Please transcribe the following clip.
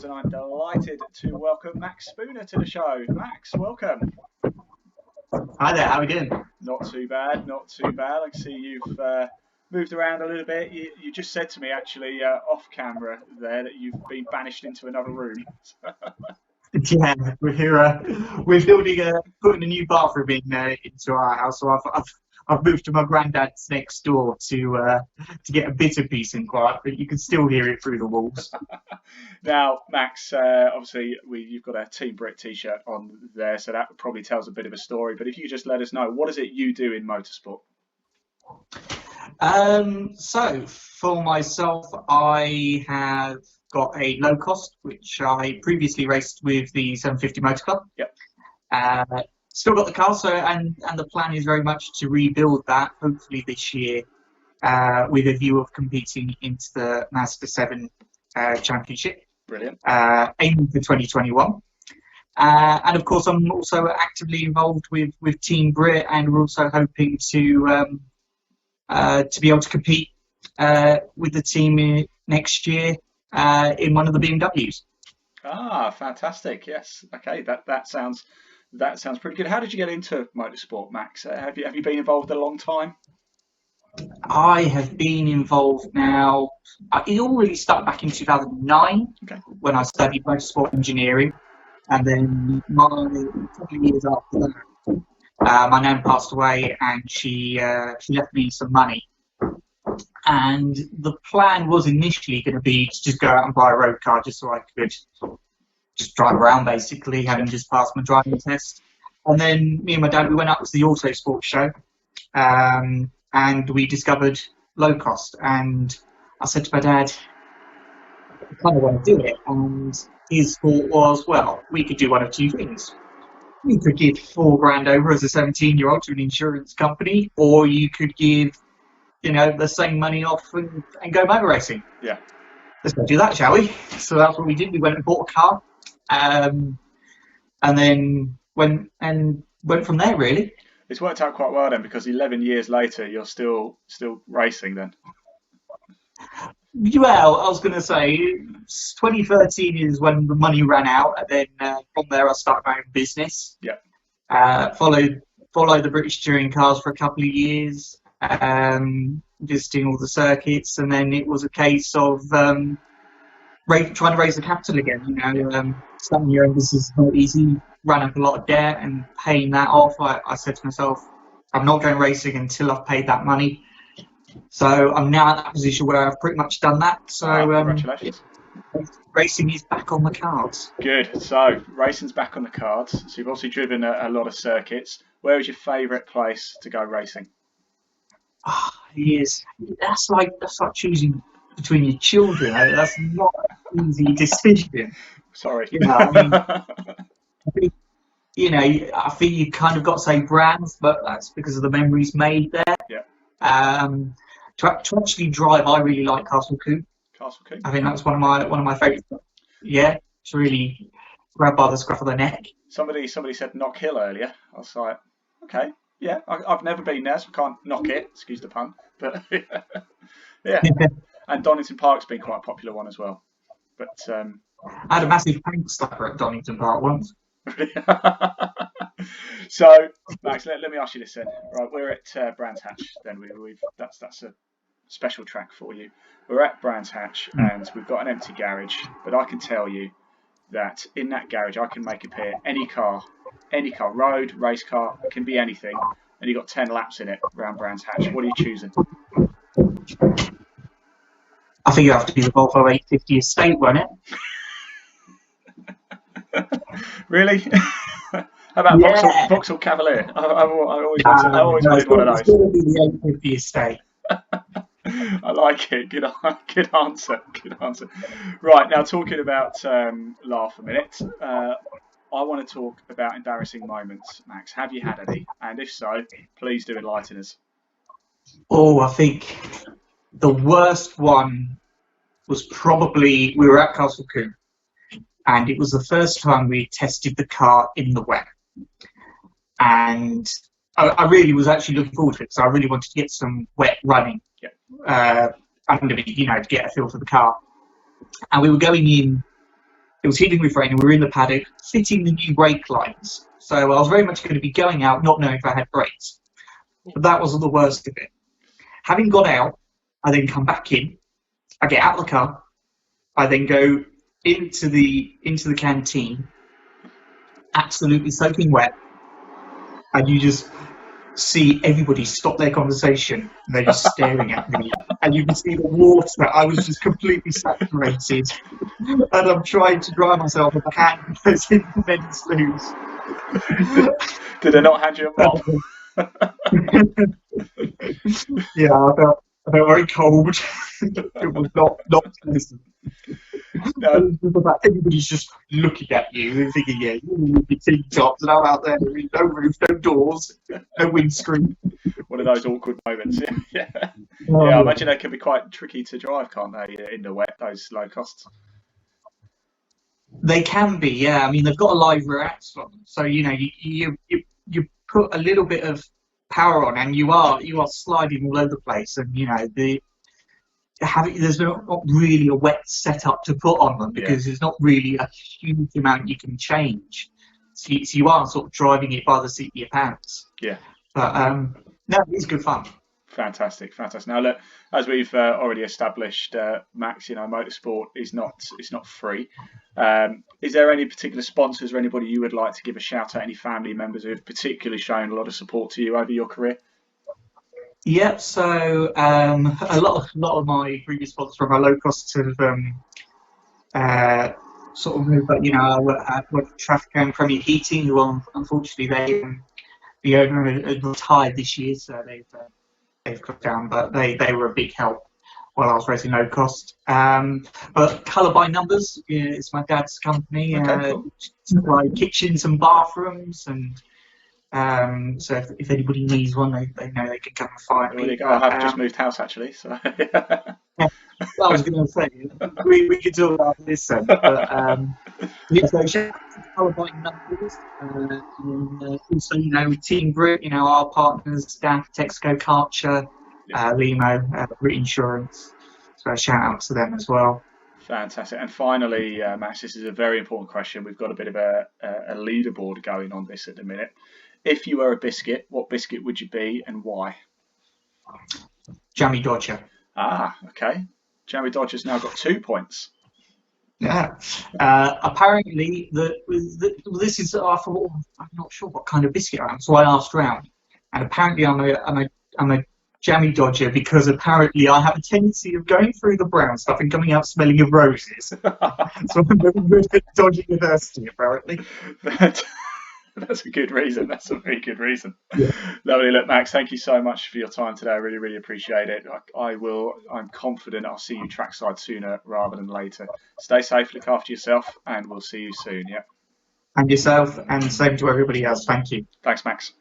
and I'm delighted to welcome Max Spooner to the show. Max, welcome. Hi there, how are we doing? Not too bad, not too bad. I can see you've moved around a little bit. You just said to me, actually, off camera there, that you've been banished into another room. Yeah, we're putting a new bathroom into our house, so I've moved to my granddad's next door to get a bit of peace and quiet, but you can still hear it through the walls. Now, Max, obviously you've got a Team Brit t-shirt on there, so that probably tells a bit of a story. But if you just let us know, what is it you do in motorsport? So for myself, I have got a low cost, which I previously raced with the 750 Motor Club. Yep. Still got the car, so and the plan is very much to rebuild that, hopefully this year, with a view of competing into the Mazda 7 Championship. Brilliant. Aiming for 2021. And of course, I'm also actively involved with Team Brit, and we're also hoping to be able to compete with the team next year in one of the BMWs. Ah, fantastic! Yes. Okay, that sounds pretty good. How did you get into motorsport, Max? Have you been involved a long time? I have been involved now. It all really started back in 2009 when I studied motorsport engineering, and then a couple of years after that, my nan passed away, and she left me some money. And the plan was initially going to be to just go out and buy a road car just so I could just drive around, basically, having just passed my driving test. And then me and my dad, we went up to the Auto Sports show, and we discovered low cost. And I said to my dad, I kind of want to do it. And his thought was, well, we could do one of two things. You could give $4,000 over as a 17-year-old to an insurance company, or you could give, the same money off and go motor racing. Yeah. Let's go do that, shall we? So that's what we did. We went and bought a car, and then went from there, really. It's worked out quite well then, because 11 years later, you're still racing then. Well, I was going to say 2013 is when the money ran out, and then from there I started my own business. Yeah. Followed the British touring cars for a couple of years, visiting all the circuits, and then it was a case of trying to raise the capital again. Starting your own business is not easy. Ran up a lot of debt, and paying that off, I said to myself, I'm not going racing until I've paid that money. So I'm now at that position where I've pretty much done that. So congratulations. Racing is back on the cards. Good. So racing's back on the cards. So you've obviously driven a lot of circuits. Where is your favourite place to go racing? That's like choosing between your children. That's not an easy decision. Sorry. I think you kind of got to say brands, but that's because of the memories made there. Yeah. To actually drive, I really like Castle Coupe. Castle Coupe. I think that's one of my favourites. Yeah, it's really grab by the scruff of the neck. Somebody said Knock Hill earlier. I was like, okay, yeah, I've never been there, so I can't knock it. Excuse the pun, but yeah. And Donington Park's been quite a popular one as well. But I had a massive paint stopper at Donington Park once. So, Max, let me ask you this then. Right, we're at Brands Hatch. Then that's a special track for you. We're at Brands Hatch, and we've got an empty garage. But I can tell you that in that garage, I can make appear any car, road, race car, it can be anything, and you've got 10 laps in it around Brands Hatch. What are you choosing? I think you have to be the Volvo 850 Estate, won't it? Really? How about Vauxhall Cavalier? I always wanted one of those. It's going to be the 850 Estate. I like it. Good answer. Good answer. Right, now talking about laugh a minute. I want to talk about embarrassing moments, Max. Have you had any? And if so, please do enlighten us. Oh, I think the worst one was probably, we were at Castle Coupe, and it was the first time we tested the car in the wet. And I really was actually looking forward to it, because I really wanted to get some wet running under me, to get a feel for the car. And we were going in it was hitting with rain, and we were in the paddock fitting the new brake lines. So I was very much going to be going out, not knowing if I had brakes. But that wasn't the worst of it. Having got out, I then come back in. I get out of the car. I then go into the canteen, absolutely soaking wet, and you just see everybody stop their conversation and they're just staring at me, and you can see the water. I was just completely saturated, and I'm trying to dry myself, and the hand goes in the men's loos. Did they not hand you a mop? Yeah, I felt very cold. It was not pleasant. No. Everybody's just looking at you and thinking, yeah, you're with your T-tops, and I'm out there with no roof, no doors, no windscreen. One of those awkward moments. Yeah. I imagine they can be quite tricky to drive, can't they, in the wet, those low costs? They can be, yeah. I mean, they've got a live reactor, so you put a little bit of power on, and you are sliding all over the place, and there's not really a wet setup to put on them, because there's not really a huge amount you can change. So you are sort of driving it by the seat of your pants. Yeah. But no, it's good fun. Fantastic. Now, look, as we've already established, Max, motorsport is not free. Is there any particular sponsors or anybody you would like to give a shout out? Any family members who have particularly shown a lot of support to you over your career? Yeah, so a lot of my previous sponsors from our low cost have sort of moved, but I work at Traffic and Premier Heating, who unfortunately the owner had retired this year, so they've cut down, but they were a big help while I was racing low cost. But Colour by Numbers is my dad's company. Okay, cool. Supply kitchens and bathrooms, and so if anybody needs one, they know they can come and find me. I have just moved house, actually. So. I was going to say, we could talk about this then. But, so shout out to Colour by Numbers. And also, with Team Brit, our partners, DAF, Texaco, Karcher, Limo, Brit Insurance. So a shout out to them as well. Fantastic. And finally, Max, this is a very important question. We've got a bit of a leaderboard going on this at the minute. If you were a biscuit, what biscuit would you be and why? Jammy Dodger. Ah, okay. Jammy Dodger's now got 2 points. Yeah. Apparently, this is. I thought, I'm not sure what kind of biscuit I am, so I asked around, and apparently I'm a Jammy Dodger because apparently I have a tendency of going through the brown stuff and coming out smelling of roses. So I'm very good at Dodger University, apparently. That's a good reason. That's a very good reason. Yeah. Lovely. Look, Max, thank you so much for your time today. I really, really appreciate it. I'm confident I'll see you trackside sooner rather than later. Stay safe, look after yourself, and we'll see you soon. Yeah. And yourself, and same to everybody else. Thank you. Thanks, Max.